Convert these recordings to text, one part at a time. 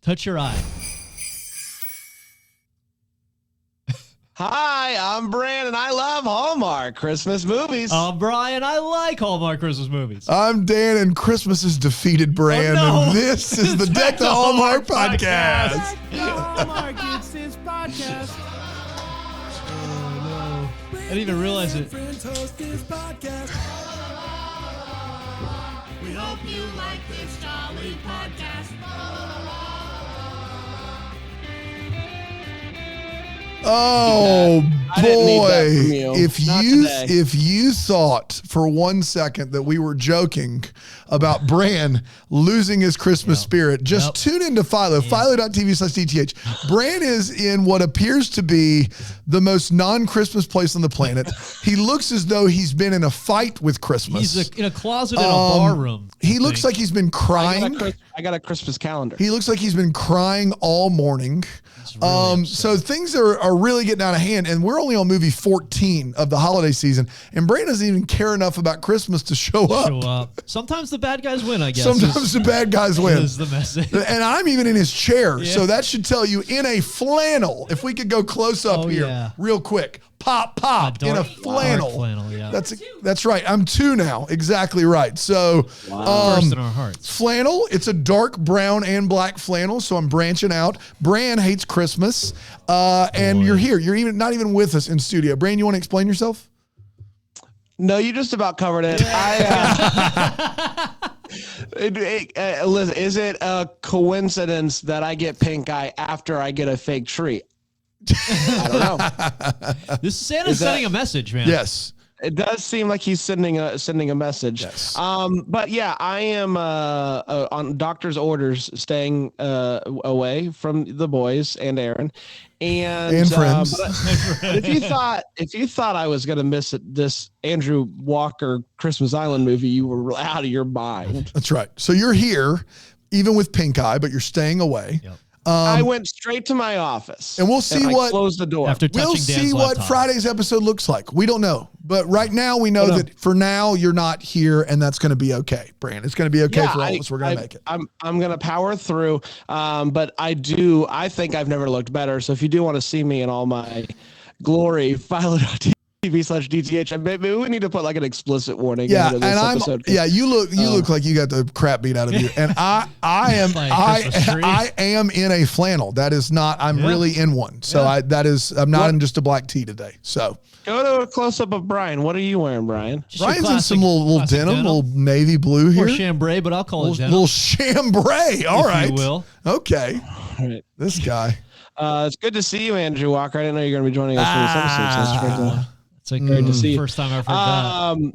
Touch your eye. Hi, I'm Bran, and I love Hallmark Christmas movies. I'm Brian. I like Hallmark Christmas movies. I'm Dan, and Christmas has defeated Bran. Oh, no. And this is the Deck the Hallmark podcast. Deck the Hallmark, it's this podcast. Oh, no. I didn't even realize it. We hope you like this jolly podcast. Oh I didn't need that from boy! you. If you thought for 1 second that we were joking about Bran losing his Christmas spirit, just tune into Philo, philo.tv/DTH. Bran is in what appears to be the most non-Christmas place on the planet. He looks as though he's been in a fight with Christmas. He's in a closet in a bar room. He looks like he's been crying. I got a Christmas calendar. He looks like he's been crying all morning. Really so things are really getting out of hand, and we're only on movie 14 of the holiday season, and Bran doesn't even care enough about Christmas to show up. Sometimes the bad guys win, I guess. Sometimes the bad guys win. Is the message. And I'm even in his chair, so that should tell you in a flannel. If we could go close up here real quick. Pop, in a flannel. Flannel, yeah. That's right. I'm 2 now. Exactly right. So, first in our hearts. Flannel. It's a dark brown and black flannel. So I'm branching out. Bran hates Christmas, and you're here. You're not even with us in studio. Bran, you want to explain yourself? No, you just about covered it. Listen, is it a coincidence that I get pink eye after I get a fake tree? I don't know. This is Santa sending a message, man. Yes. It does seem like he's sending a message. Yes. But yeah, I am on doctor's orders, staying away from the boys and Aaron, and friends. But if you thought I was gonna miss this Andrew Walker Christmas Island movie, you were out of your mind. That's right. So you're here, even with pink eye, but you're staying away. Yep. I went straight to my office, and we'll see what close the door. We'll see what Friday's episode looks like. We don't know, but right now we know that for now you're not here, and that's going to be okay, Bran. It's going to be okay for all of us. We're going to make it. I'm going to power through, but I think I've never looked better. So if you do want to see me in all my glory, philo.tv/DTH. Maybe we need to put like an explicit warning. Yeah, into this episode. you look like you got the crap beat out of you, and I am in a flannel. That is not. I'm really in one. So I'm not in just a black tee today. So go to a close up of Brian. What are you wearing, Brian? Brian's in some little denim, little navy blue here. Or chambray, but I'll call it denim. Little chambray. All right, you will. Okay. All right. This guy. It's good to see you, Andrew Walker. I didn't know you were going to be joining us for this episode. It's great to see. First time I've heard that.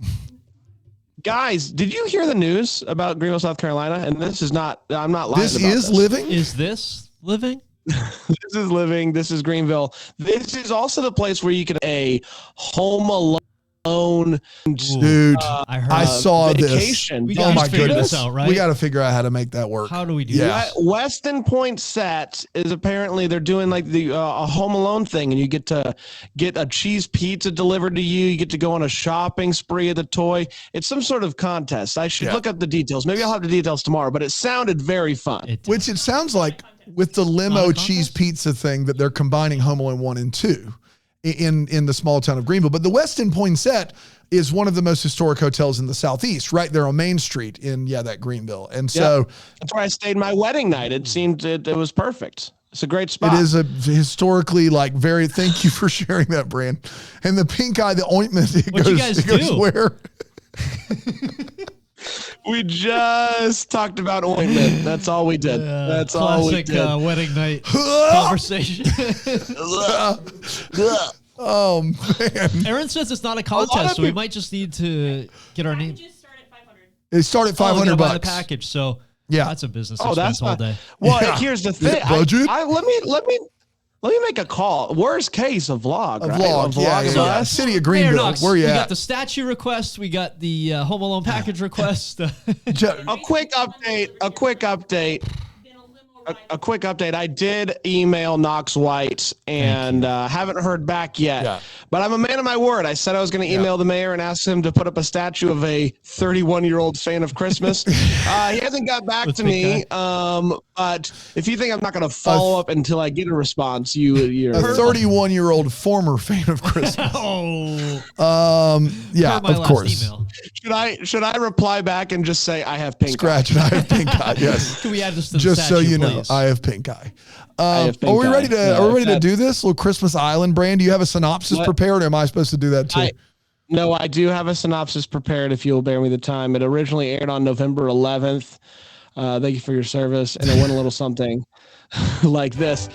Guys, did you hear the news about Greenville, South Carolina? And this is not. I'm not lying. This is living. Is this living? This is living. This is Greenville. This is also the place where you can a Home Alone. Dude, I saw vacation. this. Oh my goodness! Out, right? We got to figure out how to make that work. How do we do that? Weston Point Set is apparently they're doing like the a Home Alone thing, and you get to get a cheese pizza delivered to you. You get to go on a shopping spree at the toy. It's some sort of contest. I should look up the details. Maybe I'll have the details tomorrow. But it sounded very fun. Which it sounds like with the limo cheese pizza thing that they're combining Home Alone 1 and 2. In the small town of Greenville. But the Westin Poinsett is one of the most historic hotels in the Southeast, right there on Main Street in, that Greenville. And so that's where I stayed my wedding night. It seemed it was perfect. It's a great spot. It is a historically very, thank you for sharing that, Bran. And the pink eye, the ointment, it goes where? We just talked about ointment. That's all we did. That's all we did. Classic wedding night conversation. Oh, man. Aaron says it's not a contest, so we might just need to get our name. They start at $500 buy the package, so that's a business expense all day. Well, here's the thing. Budget? Let me make a call. Worst case, a vlog. A vlog. City of Greenville. Where you at? We got the statue request. We got the Home Alone package request. A quick update. a quick update. I did email Knox White and haven't heard back yet. Yeah. But I'm a man of my word. I said I was going to email the mayor and ask him to put up a statue of a 31-year-old fan of Christmas. He hasn't got back to me. But if you think I'm not going to follow up until I get a response, you're a 31-year-old former fan of Christmas. Yeah, of course. Email. Should I reply back and just say I have pink Scratch it. I have pink eye. Yes. Can we add this to the Just so statue, you know, please? I have pink eye. have pink Are we eye. ready to? Yeah, are we ready to that- do this little Christmas Island, Brand? Do you have a synopsis prepared, or am I supposed to do that too? No, I do have a synopsis prepared if you'll bear me the time. It originally aired on November 11th. Thank you for your service. And it went a little something like this.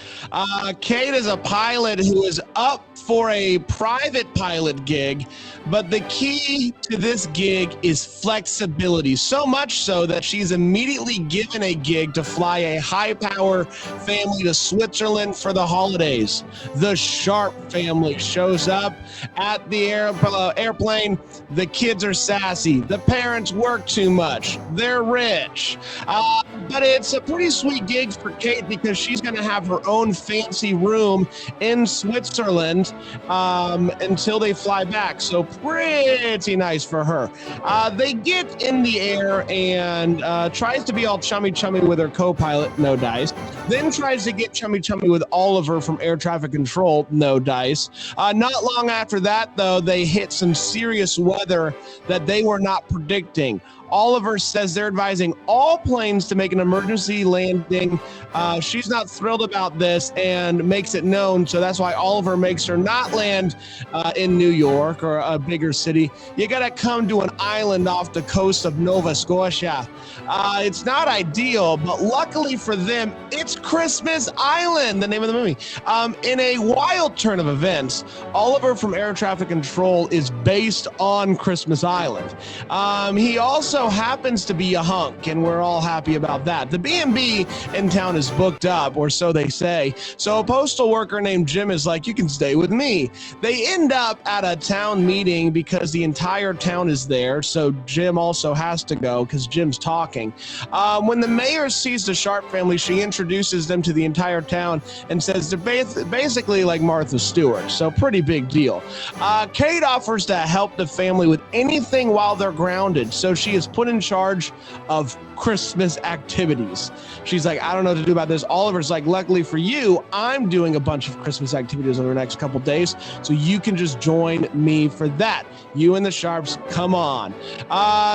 Kate is a pilot who is up for a private pilot gig, but the key to this gig is flexibility. So much so that she's immediately given a gig to fly a high-power family to Switzerland for the holidays. The Sharp family shows up at the airplane. The kids are sassy. The parents work too much. They're rich. But it's a pretty sweet gig for Kate because she's going to have her own fancy room in Switzerland until they fly back. So pretty nice for her. They get in the air and tries to be all chummy with her co-pilot, no dice. Then tries to get chummy with Oliver from air traffic control, no dice. Not long after that, though, they hit some serious weather that they were not predicting. Oliver says they're advising all planes to make an emergency landing. She's not thrilled about this and makes it known. So that's why Oliver makes her not land in New York or a bigger city. You got to come to an island off the coast of Nova Scotia. It's not ideal, but luckily for them, it's Christmas Island, the name of the movie. In a wild turn of events, Oliver from air traffic control is based on Christmas Island. He also happens to be a hunk, and we're all happy about that. The B&B in town is booked up, or so they say. So a postal worker named Jim is like, you can stay with me. They end up at a town meeting because the entire town is there. So Jim also has to go because Jim's talking. When the mayor sees the Sharp family, she introduces them to the entire town and says they're basically like Martha Stewart. So pretty big deal. Kate offers to help the family with anything while they're grounded. So she is put in charge of Christmas activities. She's like, I don't know what to do about this. Oliver's like, luckily for you, I'm doing a bunch of Christmas activities over the next couple days, so you can just join me for that. You and the Sharps, come on.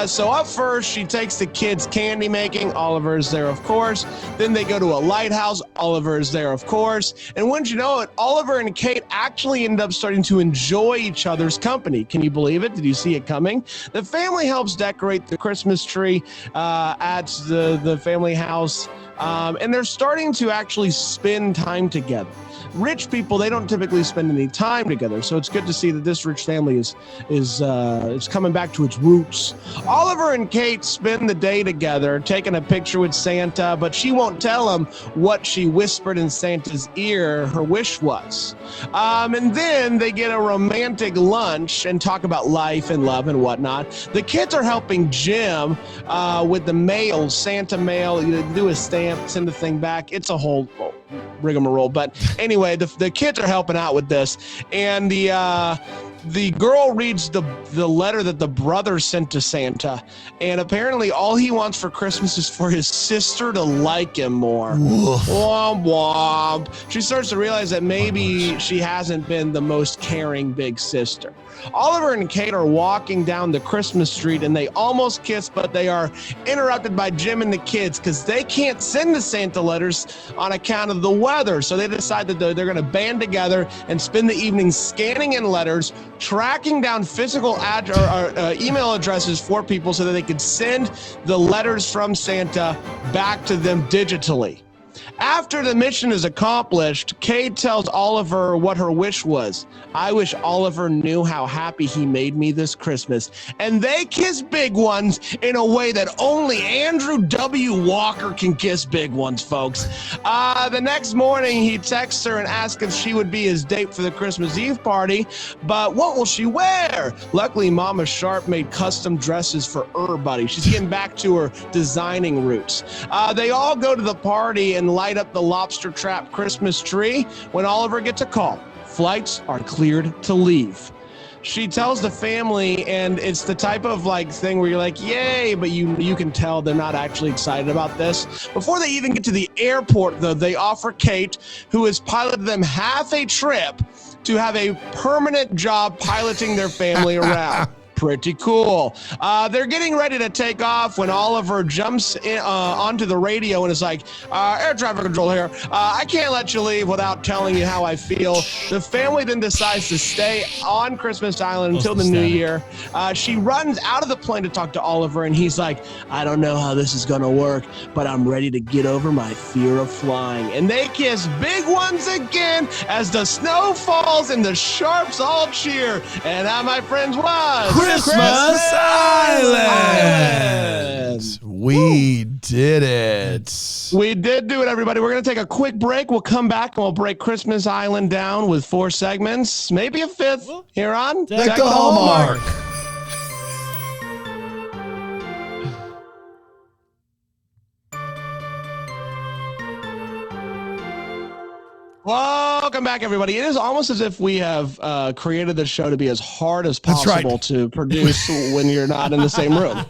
So up first, she takes the kids candy making. Oliver is there, of course. Then they go to a lighthouse. Oliver is there, of course. And wouldn't you know it, Oliver and Kate actually end up starting to enjoy each other's company. Can you believe it? Did you see it coming? The family helps decorate the Christmas tree at the family house. And they're starting to actually spend time together. Rich people, they don't typically spend any time together, so it's good to see that this rich family is coming back to its roots. Oliver and Kate spend the day together, taking a picture with Santa, but she won't tell him what she whispered in Santa's ear her wish was. And then they get a romantic lunch and talk about life and love and whatnot. The kids are helping Jim with the mail, Santa mail, do a stamp, send the thing back. It's a whole rigmarole. But anyway, the kids are helping out with this. And the girl reads the letter that the brother sent to Santa. And apparently all he wants for Christmas is for his sister to like him more. Womp womp. She starts to realize that maybe she hasn't been the most caring big sister. Oliver and Kate are walking down the Christmas street and they almost kiss, but they are interrupted by Jim and the kids because they can't send the Santa letters on account of the weather. So they decide that they're going to band together and spend the evening scanning in letters, tracking down physical email addresses for people so that they could send the letters from Santa back to them digitally. After the mission is accomplished, Kate tells Oliver what her wish was. I wish Oliver knew how happy he made me this Christmas. And they kiss big ones in a way that only Andrew W. Walker can kiss big ones, folks. The next morning, he texts her and asks if she would be his date for the Christmas Eve party. But what will she wear? Luckily, Mama Sharp made custom dresses for her buddy. She's getting back to her designing roots. They all go to the party, and and light up the lobster trap Christmas tree when Oliver gets a call. Flights are cleared to leave. She tells the family, and it's the type of like thing where you're like, yay, but you can tell they're not actually excited about this. Before they even get to the airport, though, they offer Kate, who has piloted them half a trip, to have a permanent job piloting their family around. Pretty cool. They're getting ready to take off when Oliver jumps in, onto the radio and is like, air traffic control here. I can't let you leave without telling you how I feel. The family then decides to stay on Christmas Island until the new year. She runs out of the plane to talk to Oliver, and he's like, I don't know how this is going to work, but I'm ready to get over my fear of flying. And they kiss big ones again as the snow falls and the Sharps all cheer. And that, my friends, was Christmas Island. We did it. We did do it, everybody. We're going to take a quick break. We'll come back and we'll break Christmas Island down with 4 segments, maybe a 5th here on Deck the Hallmark. Welcome back, everybody. It is almost as if we have created the show to be as hard as possible to produce when you're not in the same room.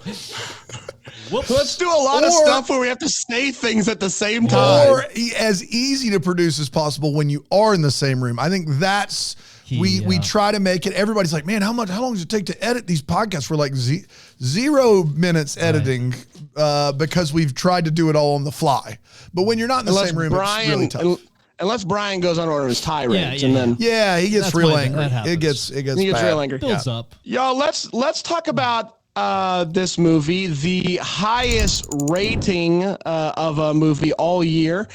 Let's do a lot of stuff where we have to say things at the same time. Or as easy to produce as possible when you are in the same room. I think that's we try to make it. Everybody's like, man, how long does it take to edit these podcasts? We're like 0 minutes editing because we've tried to do it all on the fly. But when you're not in the same room, it's really tough. Unless Brian goes on one of his tirades, and then he gets real angry. It gets real angry. Builds up. Y'all, let's talk about this movie, the highest rating of a movie all year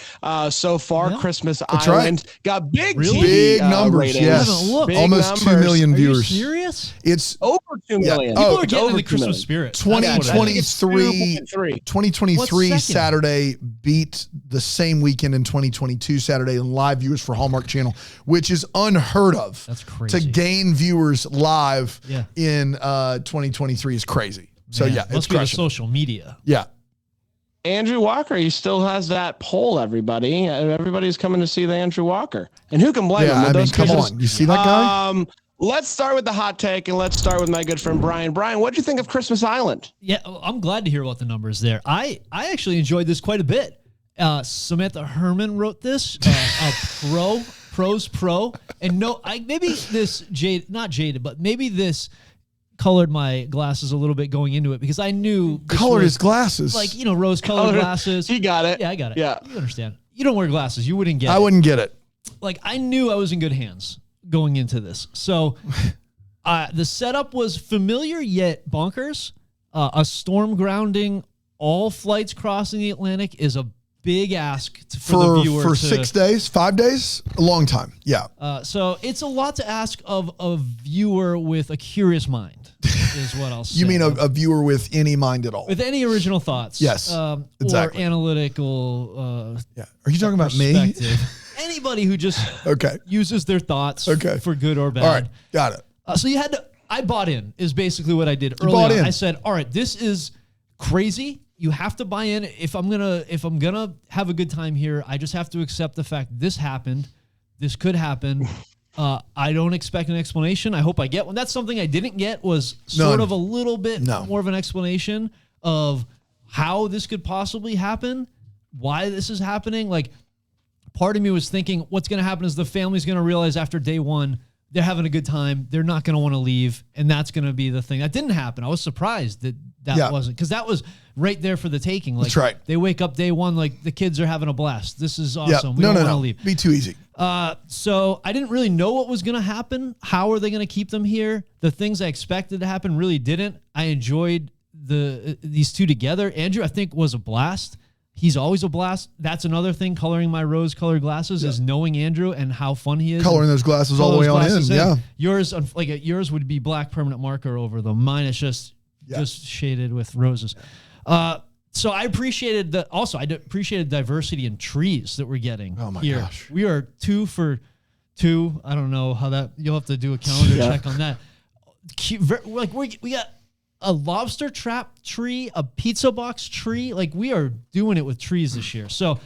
so far. Christmas Island got big big numbers. ratings. Yes, big almost numbers. 2 million viewers. Are you serious? It's over 2 million. People are getting in the Christmas spirit. 2023 Saturday beat the same weekend in 2022 Saturday in live viewers for Hallmark Channel, which is unheard of. That's crazy. To gain viewers live in 2023 is crazy. So must be the social media. Yeah. Andrew Walker, he still has that poll, everybody. Everybody's coming to see the Andrew Walker. And who can blame him? I mean, come on. You see that guy? Let's start with the hot take, and let's start with my good friend Brian. Brian, what did you think of Christmas Island? Yeah, I'm glad to hear about the numbers there. I actually enjoyed this quite a bit. Samantha Herman wrote this, pros pro. And maybe this maybe this colored my glasses a little bit going into it because I knew colored his glasses, like rose-colored glasses. He got it. Yeah, I got it. Yeah, you understand. You don't wear glasses, you wouldn't get it. I wouldn't get it. Like I knew I was in good hands going into this. So the setup was familiar yet bonkers. A storm grounding all flights crossing the Atlantic is a big ask for the viewer. For 6 days, 5 days, a long time. Yeah. So it's a lot to ask of a viewer with a curious mind, is what I'll say. You mean a viewer with any mind at all? With any original thoughts. Yes. Exactly. Or analytical. Are you talking about me? Anybody who just uses their thoughts for good or bad. All right. Got it. So you had to. I bought in is basically what I did early on. I said, all right, this is crazy. You have to buy in. If I'm gonna have a good time here, I just have to accept the fact this happened. This could happen. I don't expect an explanation. I hope I get one. That's something I didn't get was sort of a little bit more of an explanation of how this could possibly happen, why this is happening. Like part of me was thinking what's going to happen is the family's going to realize after day one, they're having a good time. They're not going to want to leave. And that's going to be the thing. That didn't happen. I was surprised that wasn't, because that was right there for the taking. Like, that's right. They wake up day one, like the kids are having a blast. This is awesome. We don't want to leave. Be too easy. So I didn't really know what was going to happen. How are they going to keep them here? The things I expected to happen really didn't. I enjoyed these two together. Andrew, I think, was a blast. He's always a blast. That's another thing. Coloring my rose-colored glasses is knowing Andrew and how fun he is. Coloring those glasses all the way on in. Yeah. Yours would be black permanent marker over them. Mine is just shaded with roses. So I appreciated I appreciated diversity in trees that we're getting. Oh my gosh. We are 2 for 2. I don't know how that, you'll have to do a calendar check on that. We got a lobster trap tree, a pizza box tree. Like we are doing it with trees this year. So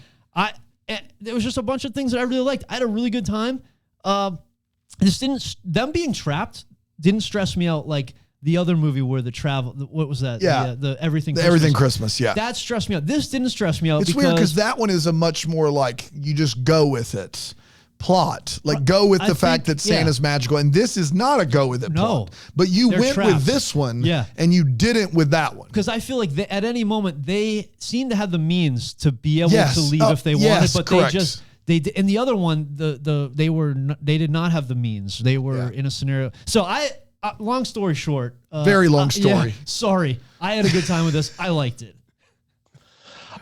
And there was just a bunch of things that I really liked. I had a really good time. Them being trapped didn't stress me out like the other movie where the travel, what was that? Yeah. The Everything Christmas. Christmas. Everything Christmas, yeah. That stressed me out. This didn't stress me out. It's weird because that one is a much more like you just go with it plot. Like go with the fact that Santa's magical. And this is not a go with it plot. But you went trapped with this one and you didn't with that one. Because I feel like at any moment they seem to have the means to be able to leave if they wanted, but correct. they and the other one they did not have the means. They were in a scenario. So long story short, very long story. Sorry, I had a good time with this. I liked it.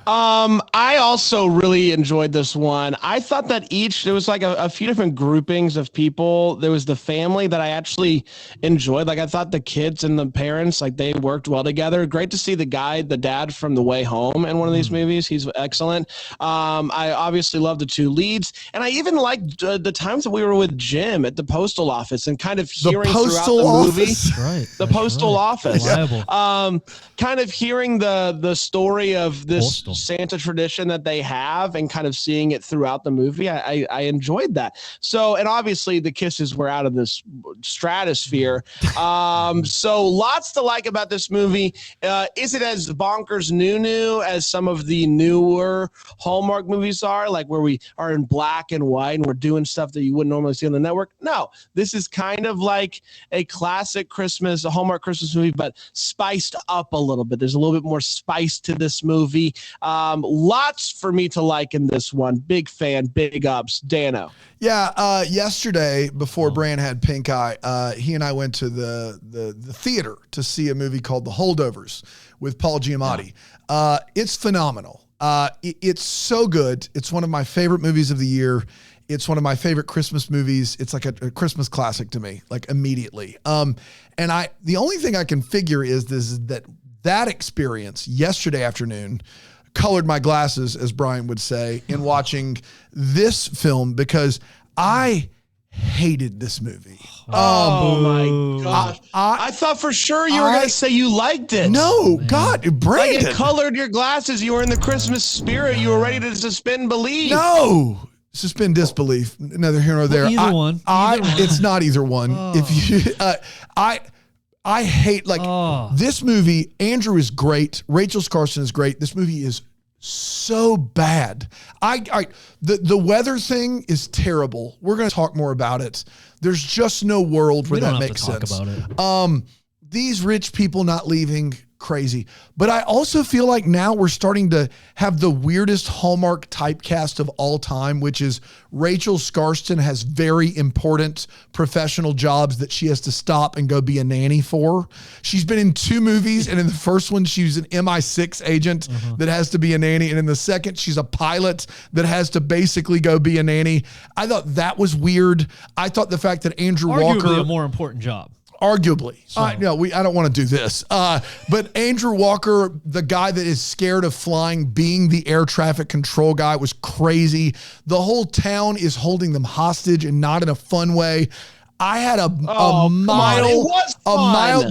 I also really enjoyed this one. I thought that there was like a few different groupings of people. There was the family that I actually enjoyed. Like I thought the kids and the parents, like they worked well together. Great to see the dad from The Way Home in one of these movies. He's excellent. I obviously love the two leads. And I even liked the times that we were with Jim at the postal office and kind of hearing throughout the movie. Right. The postal office. Yeah. Kind of hearing the story of this Postal. Santa tradition that they have and kind of seeing it throughout the movie. I enjoyed that. So, and obviously the kisses were out of this stratosphere. So lots to like about this movie. Is it as bonkers new as some of the newer Hallmark movies are, like where we are in black and white and we're doing stuff that you wouldn't normally see on the network? No, this is kind of like a classic a Hallmark Christmas movie, but spiced up a little bit. There's a little bit more spice to this movie. Lots for me to like in this one. Big fan, big ups. Dano. Yeah, yesterday before Bran had pink eye, he and I went to the theater to see a movie called The Holdovers with Paul Giamatti. It's phenomenal. It's so good. It's one of my favorite movies of the year. It's one of my favorite Christmas movies. It's like a Christmas classic to me, like immediately. And the only thing I can figure is that experience yesterday afternoon colored my glasses, as Brian would say, in watching this film because I hated this movie. Oh my gosh. I thought for sure you were going to say you liked it. No, God, Brandon. Like it colored your glasses. You were in the Christmas spirit. You were ready to suspend belief. No. Suspend disbelief. Neither here nor there. Either one. It's not either one. If you, I hate this movie. Andrew is great. Rachel Skarsten is great. This movie is so bad. The weather thing is terrible. We're going to talk more about it. There's just no world where that makes sense. Talk about it. These rich people not leaving, crazy. But I also feel like now we're starting to have the weirdest Hallmark typecast of all time, which is Rachel Skarsten has very important professional jobs that she has to stop and go be a nanny for. She's been in 2 movies, and in the first one, she was an MI6 agent that has to be a nanny. And in the second, she's a pilot that has to basically go be a nanny. I thought that was weird. I thought the fact that Andrew Walker... Arguably a more important job. Arguably. I don't want to do this. But Andrew Walker, the guy that is scared of flying, being the air traffic control guy, was crazy. The whole town is holding them hostage and not in a fun way. I had a mile.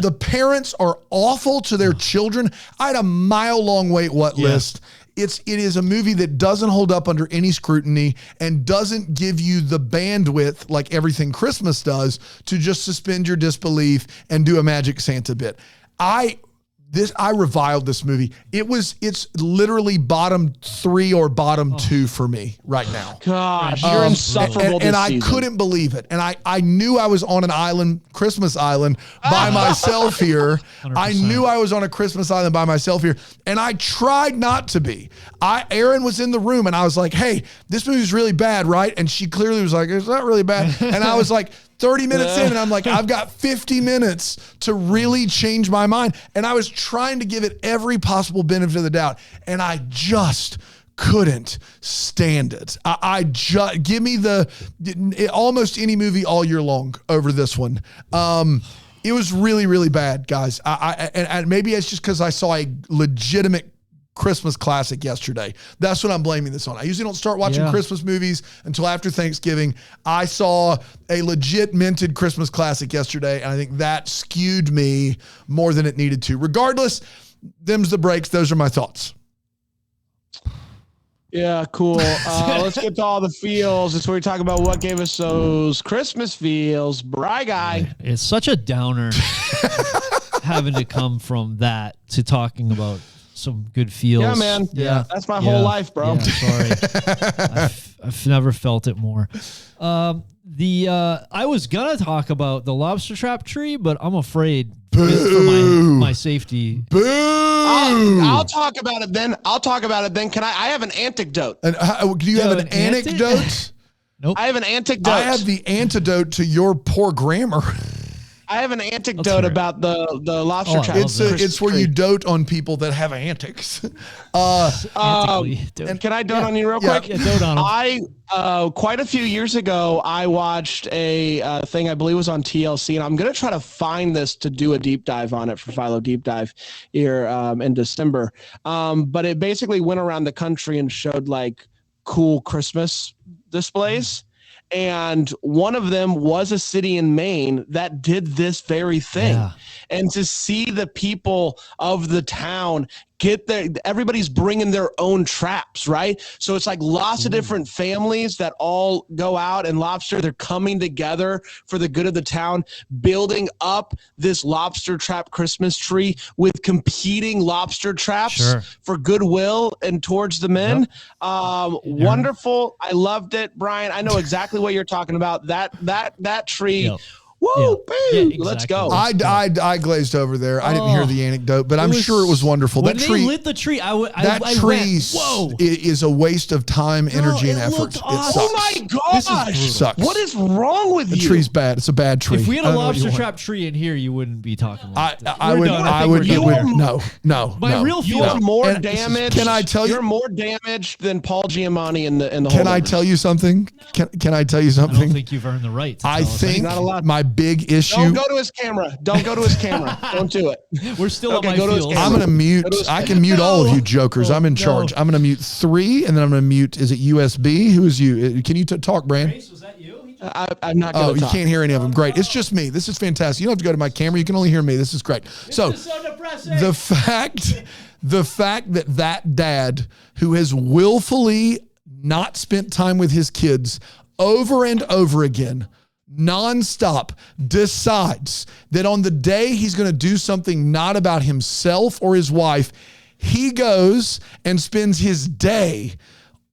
The parents are awful to their children. I had a mile-long wait list. It is a movie that doesn't hold up under any scrutiny and doesn't give you the bandwidth like Everything Christmas does to just suspend your disbelief and do a Magic Santa bit. I reviled this movie. It's literally bottom 3 or bottom 2 for me right now. Gosh, you're insufferable and I season. couldn't believe it. And I knew I was on an island, Christmas island, by myself here. 100%. I knew I was on a Christmas island by myself here. And I tried not to be. Erin was in the room and I was like, hey, this movie's really bad, right? And she clearly was like, it's not really bad. And I was like, 30 minutes in and I'm like, I've got 50 minutes to really change my mind. And I was trying to give it every possible benefit of the doubt. And I just couldn't stand it. Give me almost any movie all year long over this one. It was really, really bad, guys. And maybe it's just because I saw a legitimate Christmas classic yesterday. That's what I'm blaming this on. I usually don't start watching Christmas movies until after Thanksgiving. I saw a legit minted Christmas classic yesterday, and I think that skewed me more than it needed to. Regardless, them's the breaks. Those are my thoughts. Yeah, cool. Let's get to all the feels. It's where we talk about what gave us those Christmas feels. Bry guy. It's such a downer having to come from that to talking about some good feels. Yeah, man. Yeah, that's my whole life, bro. Yeah, sorry. I've never felt it more. I was gonna talk about the lobster trap tree, but I'm afraid for my safety. Boo! I'll talk about it then. Can I have an anecdote? And do you have an anecdote? Nope. I have an anecdote. I have the antidote to your poor grammar. I have an anecdote about the lobster trap. It's where you dote on people that have antics. And can I dote on you real quick? Yeah, dote on them. Quite a few years ago, I watched a thing I believe was on TLC, and I'm going to try to find this to do a deep dive on it for Philo Deep Dive here in December. But it basically went around the country and showed like cool Christmas displays. And one of them was a city in Maine that did this very thing. Yeah. And to see the people of the town get there, everybody's bringing their own traps, right? So it's like lots of different families that all go out and lobster. They're coming together for the good of the town, building up this lobster trap Christmas tree with competing lobster traps for goodwill and towards the men. Wonderful. I loved it, Brian. I know exactly what you're talking about. That tree. Yep. Woo, exactly. Let's go. I glazed over there. I didn't hear the anecdote, but I'm sure it was wonderful. When they lit the tree, that tree is a waste of time, energy, and effort. Awesome. It sucks. Oh my gosh! Sucks. What is wrong with you? The tree's bad. It's a bad tree. If we had a lobster trap tree in here, you wouldn't be talking like this. I would. No. My real feeling. You're more damaged. Can I tell you? You're more damaged than Paul Giamatti in the. Can I tell you something? Can I tell you something? I don't think you've earned the right. I think my big issue. Don't go to his camera. Don't do it. We're still at my feels. I'm gonna mute. I can mute all of you jokers. I'm in charge. I'm gonna mute 3, and then I'm gonna mute. Is it USB? Who is you? Can you talk, Brand? Grace, was that you? I'm not going to talk. You can't hear any of them. Great. It's just me. This is fantastic. You don't have to go to my camera. You can only hear me. This is great. So depressing. the fact that dad who has willfully not spent time with his kids over and over again, nonstop, decides that on the day he's going to do something not about himself or his wife, he goes and spends his day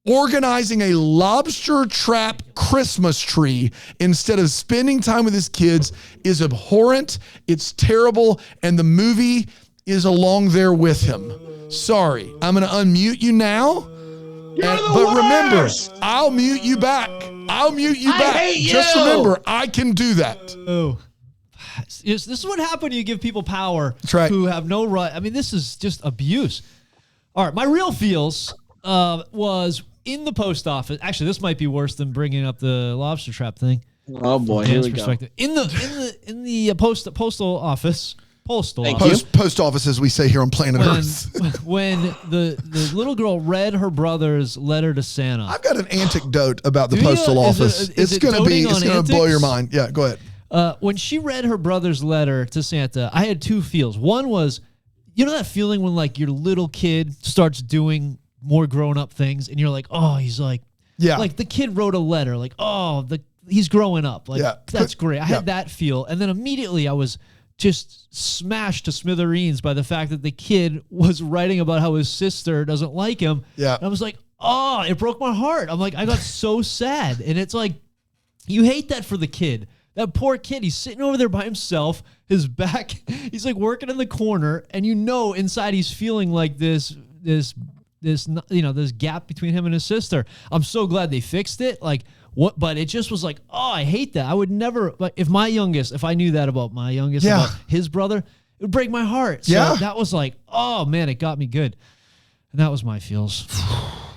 organizing a lobster trap Christmas tree instead of spending time with his kids is abhorrent. It's terrible. And the movie is along there with him. Sorry. I'm going to unmute you now. But remember, I'll mute you back. I hate you. Just remember, I can do that. Oh. This is what happens when you give people power who have no right. I mean, this is just abuse. All right, my real feels was in the post office. Actually, this might be worse than bringing up the lobster trap thing. Oh boy, here we go. In the postal office. Post office, as we say here on planet Earth. When the little girl read her brother's letter to Santa. I've got an anecdote about the postal office. It's going to blow your mind. Yeah, go ahead. When she read her brother's letter to Santa, I had 2 feels. One was, you know that feeling when like your little kid starts doing more grown up things and you're like, oh, he's like, like the kid wrote a letter, like, oh, he's growing up. Like, that's great. I had that feel. And then immediately I was just smashed to smithereens by the fact that the kid was writing about how his sister doesn't like him. Yeah. And I was like, oh, it broke my heart. I'm like, I got so sad. And it's like, you hate that for the kid. That poor kid, he's sitting over there by himself, his back, he's like working in the corner, and you know inside he's feeling like this gap between him and his sister. I'm so glad they fixed it. Like, what? But it just was like, oh, I hate that. I would never, like, if I knew that about my youngest, about his brother, it would break my heart. So that was like, oh man, it got me good. And that was my feels.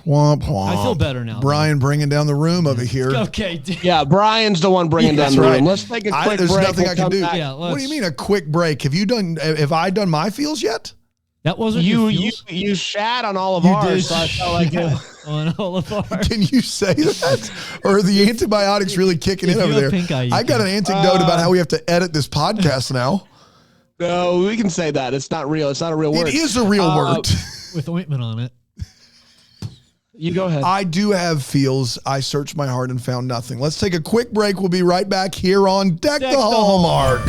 Womp, womp. I feel better now. Brian bringing down the room over here. Okay. Yeah, Brian's the one bringing down the room. Let's take a quick break. There's nothing I can do. Yeah, what do you mean a quick break? Have I done my feels yet? That wasn't you shat on all of ours. So I felt like on all of ours. Can you say that? Or are the antibiotics really kicking in over there? I got an anecdote about how we have to edit this podcast now. No, we can say that. It's not real. It's not a real word. It is a real word. With ointment on it. You go ahead. I do have feels. I searched my heart and found nothing. Let's take a quick break. We'll be right back here on Deck the Hallmark.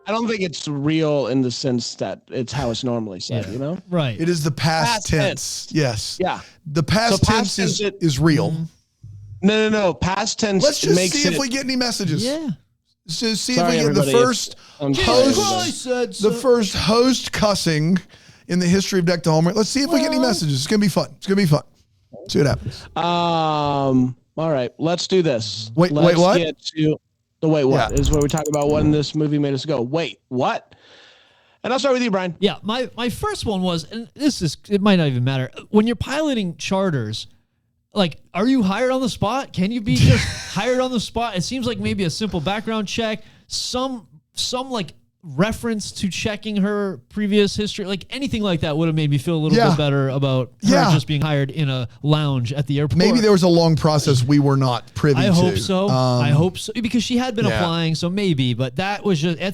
I don't think it's real in the sense that it's how it's normally said, you know? Right. It is the past tense. Yes. Yeah. The past tense is real. No. Past tense. Let's just makes see if we get any messages. Yeah. So see Sorry, if we get the first first host cussing in the history of Deck the Hallmark. Let's see if we get any messages. It's gonna be fun. See what happens. All right, let's do this. Wait, what? Get to the wait what is where we talk about when this movie made us go. Wait, what? And I'll start with you, Brian. Yeah, my first one was, and it might not even matter. When you're piloting charters, like, are you hired on the spot? Can you be just hired on the spot? It seems like maybe a simple background check, some like reference to checking her previous history, like anything like that would have made me feel a little bit better about her just being hired in a lounge at the airport. Maybe there was a long process we were not privy to. I hope so, because she had been applying, so maybe, but that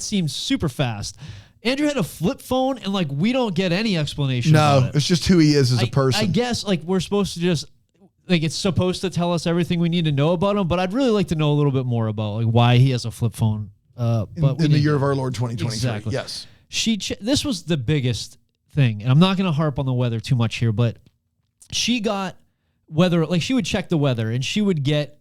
seemed super fast. Andrew had a flip phone, and like we don't get any explanation. No, it's just who he is as a person. I guess like we're supposed to just like it's supposed to tell us everything we need to know about him, but I'd really like to know a little bit more about like why he has a flip phone. But in the year of our Lord 2023. Exactly. Yes. This was the biggest thing, and I'm not going to harp on the weather too much here, but she got weather, like she would check the weather and she would get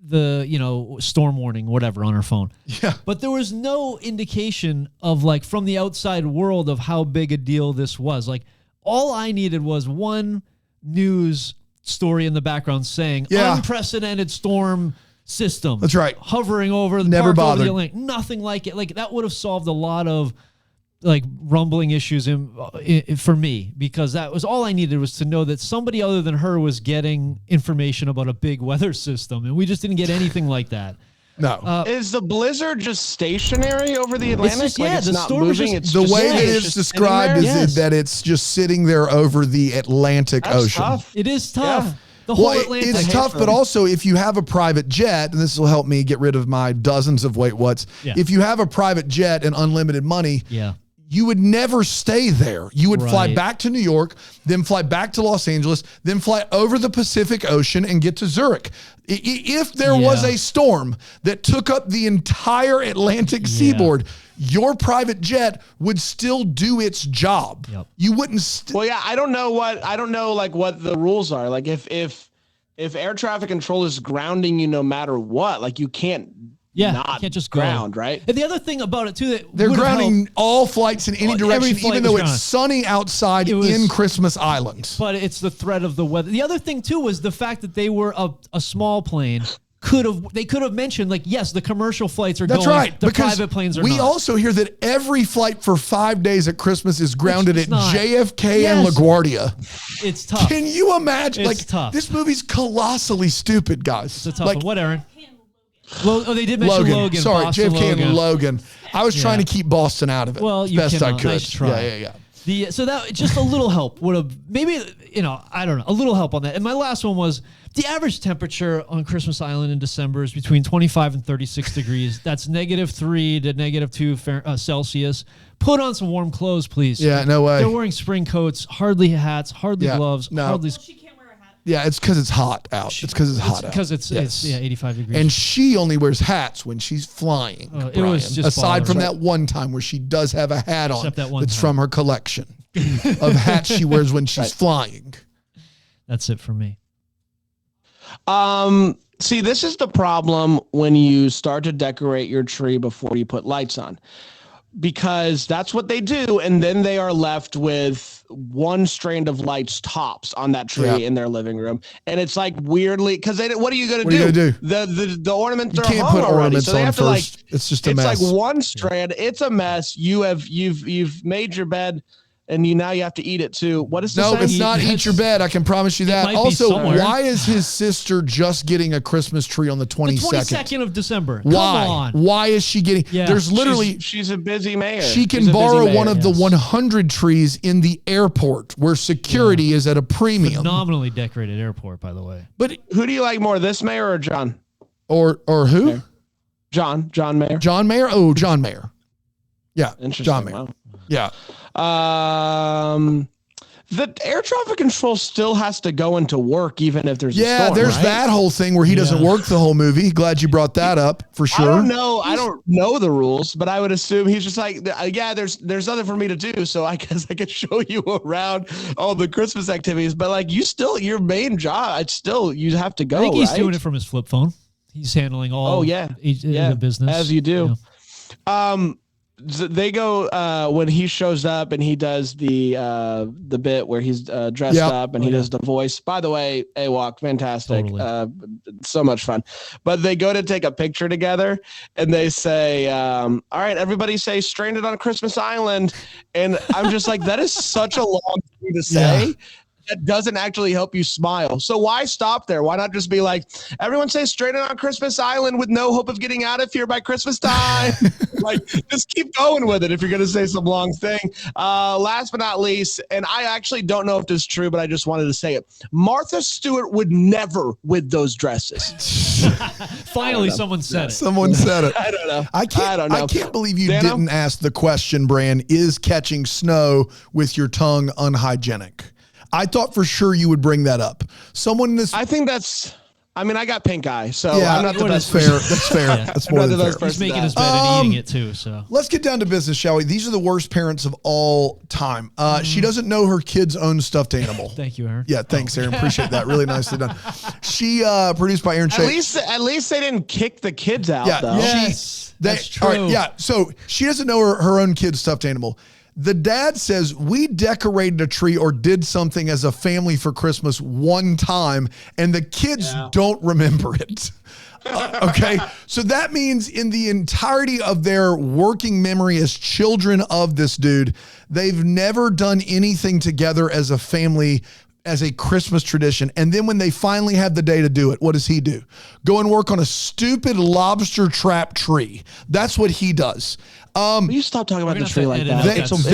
the, storm warning, whatever, on her phone. Yeah. But there was no indication of like from the outside world of how big a deal this was. Like all I needed was one news story in the background saying unprecedented storm system. That's right. Hovering over the Never park bothered. over the Atlantic. Nothing like it. Like that would have solved a lot of like rumbling issues for me, because that was all I needed, was to know that somebody other than her was getting information about a big weather system, and we just didn't get anything like that. No. Is the blizzard just stationary over the Atlantic? It's just, it's not moving. It's the way that it's described is that it's just sitting there over the Atlantic Ocean. Tough. It is tough. Yeah. The whole Atlantic. It's tough, but also if you have a private jet, and this will help me get rid of my dozens of wait whats. Yeah. If you have a private jet and unlimited money, you would never stay there. You would fly back to New York, then fly back to Los Angeles, then fly over the Pacific Ocean and get to Zurich. If there was a storm that took up the entire Atlantic seaboard, your private jet would still do its job. Yep. You wouldn't. I don't know what the rules are. Like if air traffic control is grounding you no matter what, like you can't. You can't just ground, right? And the other thing about it too, that they're grounding all flights in any direction, even though it's sunny outside in Christmas Island. But it's the threat of the weather. The other thing too was the fact that they were a small plane. They could have mentioned, like, yes, the commercial flights are going. That's right. The private planes are not. We also hear that every flight for 5 days at Christmas is grounded at JFK and LaGuardia. It's tough. Can you imagine? It's tough. This movie's colossally stupid, guys. It's a tough one. What, Aaron? They did mention Logan. Sorry, Boston JFK Logan. And Logan. I was trying to keep Boston out of it. Well, you best I could. Nice try. Yeah. So that just a little help would have maybe, I don't know, a little help on that. And my last one was the average temperature on Christmas Island in December is between 25 and 36 degrees. That's -3 to -2 Celsius. Put on some warm clothes, please. Yeah, no way. They're wearing spring coats, hardly hats, hardly gloves, hardly. She can't wear a hat. Yeah, it's because it's hot out. It's because it's hot out. Because it's 85 degrees. And she only wears hats when she's flying. It was just aside from that one time where she does have a hat on that's from her collection of hats she wears when she's flying. That's it for me. See, this is the problem when you start to decorate your tree before you put lights on, because that's what they do. And then they are left with one strand of lights tops on that tree in their living room. And it's like weirdly, because what are you going to do? The ornaments are hung already. You can't put ornaments on first. It's just a mess. It's like one strand. It's a mess. You've made your bed, and now you have to eat it too. What is this? No, it's not eat your bed. I can promise you that. Also, why is his sister just getting a Christmas tree on the 22nd? The 22nd of December. Why? Come on. Why is she getting? There's literally. She's a busy mayor. She can borrow one of the 100 trees in the airport where security is at a premium. Phenomenally decorated airport, by the way. But who do you like more, this mayor or John? Or who? John Mayer. John Mayer? Oh, John Mayer. Yeah. Interesting. John Mayer. Wow. Yeah. The air traffic control still has to go into work even if there's a storm, there's right? that whole thing where he doesn't work the whole movie. Glad you brought that up for sure. I don't know the rules, but I would assume he's just like, there's nothing for me to do, so I guess I could show you around all the Christmas activities. But like, your main job, you have to go. I think he's right? doing it from his flip phone. He's handling all. The business as you do. Yeah. They go when he shows up and he does the bit where he's dressed up and he does the voice. By the way, AWOC, fantastic, so much fun. But they go to take a picture together and they say, "All right, everybody say stranded on Christmas Island," and I'm just like, that is such a long thing to say. That doesn't actually help you smile. So why stop there? Why not just be like, everyone say stranded on Christmas Island with no hope of getting out of here by Christmas time? Like, just keep going with it if you're going to say some long thing. Last but not least, and I actually don't know if this is true, but I just wanted to say it. Martha Stewart would never with those dresses. Finally, someone said it. Someone said it. I don't know. I can't believe you didn't ask the question, Bran, is catching snow with your tongue unhygienic? I thought for sure you would bring that up. I got pink eye, so yeah, I'm not the best. Fair. That's fair. That's more than fair. He's making his bed and eating it too. So let's get down to business, shall we? These are the worst parents of all time. She doesn't know her kid's own stuffed animal. Thank you, Aaron. Yeah, thanks, Aaron. Appreciate that. Really nicely done. She produced by Aaron Shea. At least they didn't kick the kids out, though. Yes, that's true. All right, so she doesn't know her own kid's stuffed animal. The dad says, we decorated a tree or did something as a family for Christmas one time, and the kids don't remember it. Okay, so that means in the entirety of their working memory as children of this dude, they've never done anything together as a family as a Christmas tradition. And then when they finally have the day to do it, what does he do? Go and work on a stupid lobster trap tree. That's what he does. Will you stop talking about the tree like that? It is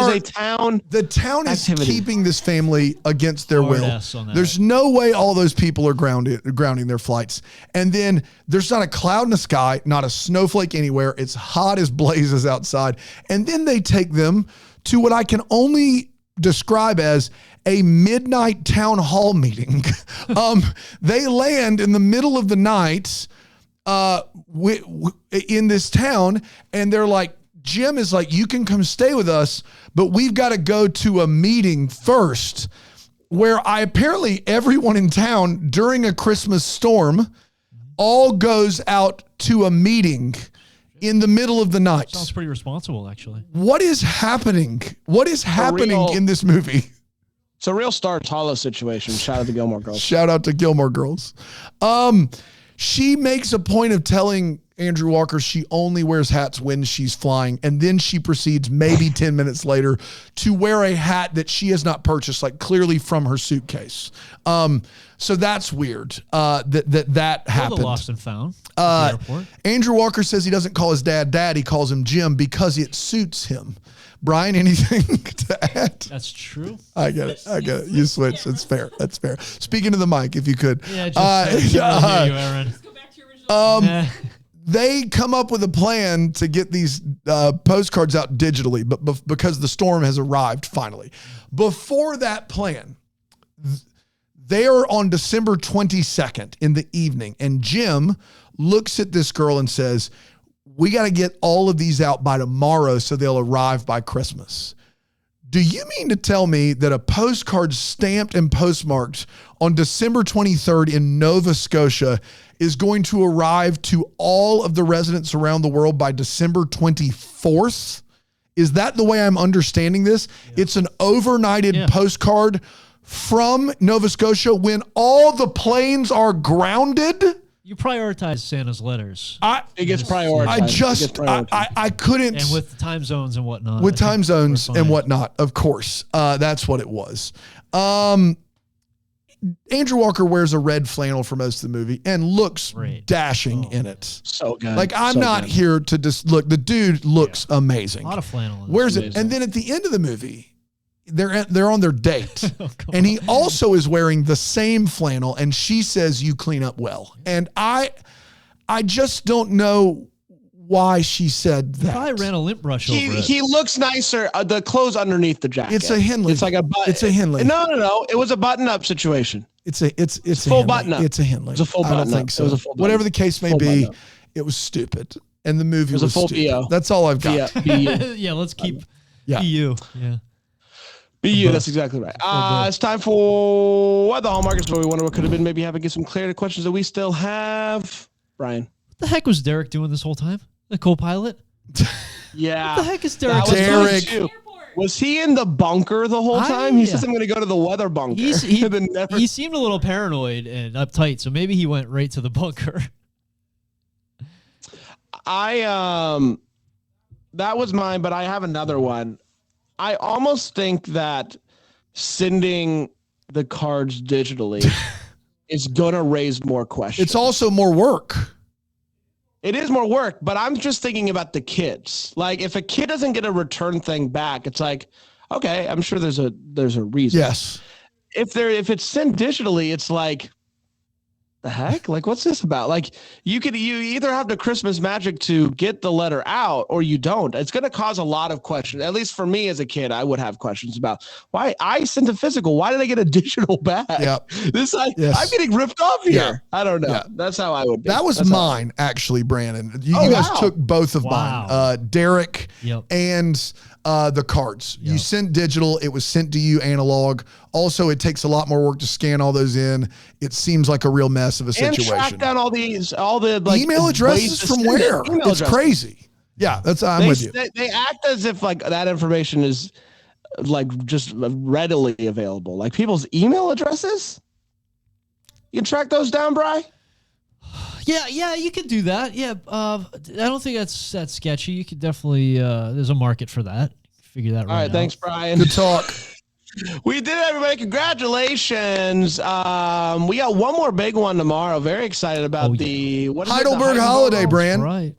a town. The town activity. is keeping this family against their will. There's no way all those people are grounding their flights. And then there's not a cloud in the sky, not a snowflake anywhere. It's hot as blazes outside. And then they take them to what I can only describe as a midnight town hall meeting. They land in the middle of the night in this town, and they're like, Jim is like, you can come stay with us, but we've got to go to a meeting first, where apparently everyone in town during a Christmas storm all goes out to a meeting in the middle of the night. Sounds pretty responsible, actually. What is happening? What is happening in this movie? It's a real Stars Hollow situation. Shout out to Gilmore Girls. Shout out to Gilmore Girls. She makes a point of telling Andrew Walker she only wears hats when she's flying, and then she proceeds maybe 10 minutes later to wear a hat that she has not purchased, like clearly from her suitcase. So that's weird that happened. The lost and found at the airport. Andrew Walker says he doesn't call his dad Dad, he calls him Jim because it suits him. Brian, anything to add? That's true. I get it. You switch. That's fair. Speaking to the mic, if you could. Yeah, just hear you, Aaron. Let's go back to your original. They come up with a plan to get these postcards out digitally, but because the storm has arrived finally. Before that plan, they are on December 22nd in the evening, and Jim looks at this girl and says, we got to get all of these out by tomorrow so they'll arrive by Christmas. Do you mean to tell me that a postcard stamped and postmarked on December 23rd in Nova Scotia is going to arrive to all of the residents around the world by December 24th? Is that the way I'm understanding this? Yeah. It's an overnighted postcard from Nova Scotia when all the planes are grounded? You prioritize Santa's letters. It gets prioritized. I couldn't. And with time zones and whatnot. With time zones and whatnot, of course. That's what it was. Andrew Walker wears a red flannel for most of the movie and looks dashing in it. So good. Like, I'm not here to just look. The dude looks amazing. A lot of flannel. Where's it? And then at the end of the movie, they're on their date, and he also is wearing the same flannel, and she says, you clean up well. And I just don't know why she said that. Probably ran a lint brush over it. He looks nicer. The clothes underneath the jacket. It's a Henley. It's like a button. It's a Henley. No. It was a button-up situation. It's a full button-up. It's a Henley. It's a full I don't button-up. think so. It was a full Whatever the case may be, button-up. it was stupid. And the movie was a full stupid. BO. That's all I've got. Yeah, let's keep BU. Yeah. BU, that's exactly right. It's time for What the Hallmark is, where we wonder what could have been. Maybe get some clarity questions that we still have. Brian. What the heck was Derek doing this whole time? The co-pilot? Yeah. What the heck is Derek? Derek. Was he in the bunker the whole time? He says, I'm going to go to the weather bunker. He seemed a little paranoid and uptight, so maybe he went right to the bunker. That was mine, but I have another one. I almost think that sending the cards digitally is going to raise more questions. It's also more work. It is more work, but I'm just thinking about the kids. Like, if a kid doesn't get a return thing back, it's like, okay, I'm sure there's a reason. Yes. If it's sent digitally, it's like, the heck? Like, what's this about? Like, you either have the Christmas magic to get the letter out or you don't. It's going to cause a lot of questions. At least for me as a kid, I would have questions about why I sent a physical. Why did I get a digital back? Yep. I'm getting ripped off here. Yeah. I don't know. Yeah. That's how I would be. That was mine, actually, Brandon. You guys took both of mine. Derek and the cards. You sent digital. It was sent to you analog. Also, it takes a lot more work to scan all those in. It seems like a real mess of a situation. And track down all the like email addresses from where? It's crazy. Yeah, I'm with you. They act as if like that information is like just readily available. Like people's email addresses. You can track those down, Bri? Yeah, you could do that. Yeah, I don't think that's that sketchy. You could definitely there's a market for that. Figure that right out. All right, thanks, Brian. Good talk. We did it, everybody. Congratulations. We got one more big one tomorrow. Very excited about the Heidelberg holiday, Brand. Right.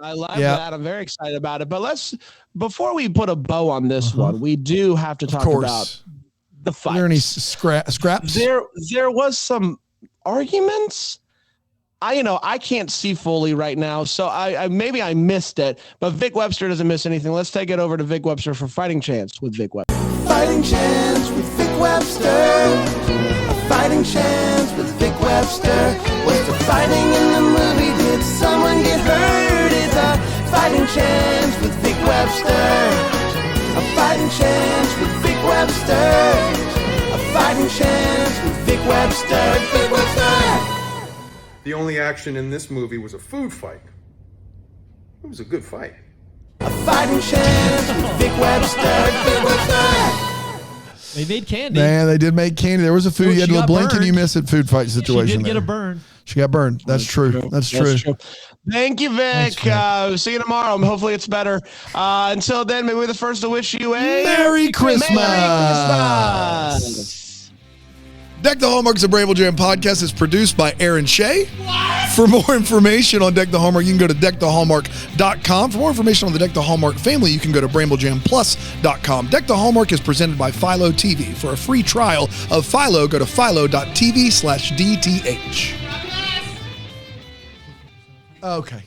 I love that. I'm very excited about it. But before we put a bow on this one, we do have to talk about the fight. Are there any scraps? There was some arguments. I can't see fully right now, so I maybe I missed it, but Vic Webster doesn't miss anything. Let's take it over to Vic Webster for Fighting Chance with Vic Webster. Fighting Chance with Vic Webster. A fighting chance with Vic Webster. Was the fighting in the movie? Did someone get hurt? It's a fighting chance with Vic Webster. A fighting chance with Vic Webster. A fighting chance with Vic Webster. Vic Webster. The only action in this movie was a food fight. It was a good fight. A fighting chance with Vic Webster. Vic Webster. They made candy. Man, they did make candy. There was a food. You had to blink and you miss it. Food fight situation. She did get a burn. She got burned. That's true. That's true. Thank you, Vic. See you tomorrow. Hopefully it's better. Until then, maybe we're the first to wish you a Merry Christmas. Merry Christmas. Deck the Hallmark is a Bramble Jam podcast. It's produced by Aaron Shea. For more information on Deck the Hallmark, you can go to deckthehallmark.com. For more information on the Deck the Hallmark family, you can go to bramblejamplus.com. Deck the Hallmark is presented by Philo TV. For a free trial of Philo, go to philo.tv/DTH. Okay.